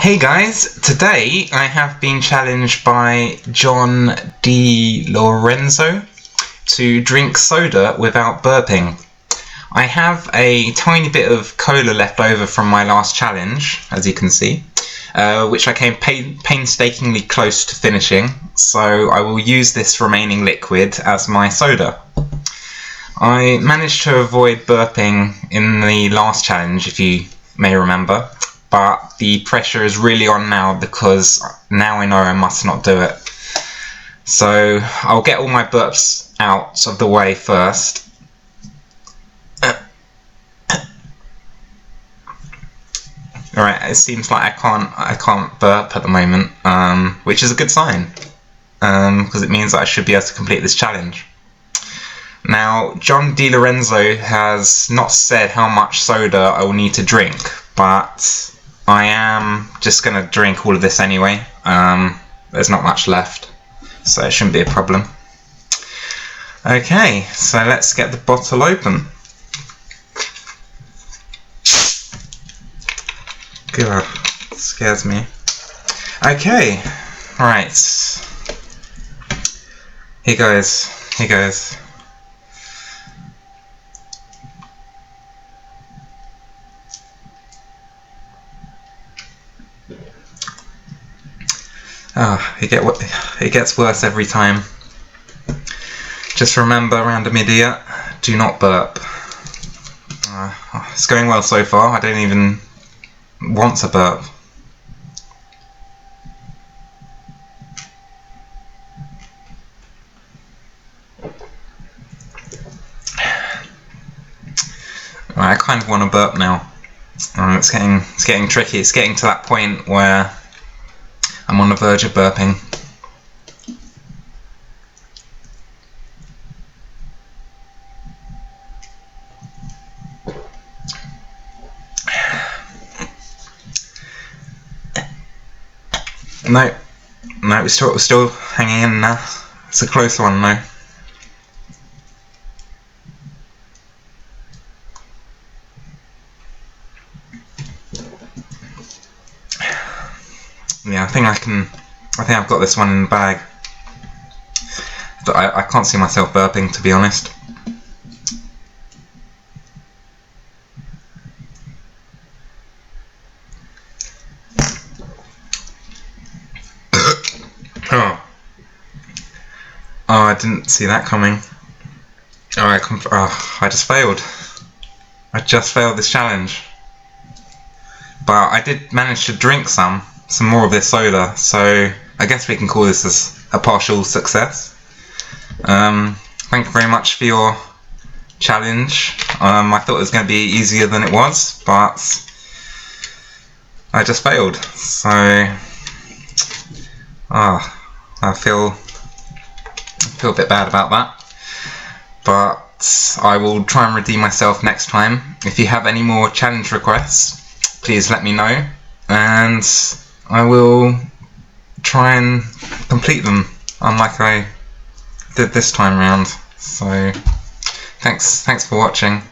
Hey guys, today I have been challenged by John DiLorenzo to drink soda without burping. I have a tiny bit of cola left over from my last challenge, as you can see, which I came painstakingly close to finishing, so I will use this remaining liquid as my soda. I managed to avoid burping in the last challenge, if you may remember, but the pressure is really on now because now I know I must not do it. So I'll get all my burps out of the way first. Alright, it seems like I can't burp at the moment, which is a good sign, because it means that I should be able to complete this challenge. Now, John DiLorenzo has not said how much soda I will need to drink, but I am just going to drink all of this anyway. There's not much left, so it shouldn't be a problem. Okay, so let's get the bottle open. God, it scares me. Okay, right. Here goes. Here goes. Oh, it gets worse every time. Just remember, random idiot, do not burp. It's going well so far. I don't even want to burp. I kind of want to burp now. It's getting tricky. It's getting to that point where I'm on the verge of burping. No, we're still hanging in there. It's a close one though. Yeah, I think I've got this one in the bag. But I can't see myself burping, to be honest. Oh, I didn't see that coming. I just failed. I just failed this challenge. But I did manage to drink some more of this soda, so I guess we can call this as a partial success. Thank you very much for your challenge. I thought it was going to be easier than it was, but I just failed. So I feel a bit bad about that, but I will try and redeem myself next time. If you have any more challenge requests, please let me know, and I will try and complete them, unlike I did this time round. So thanks for watching.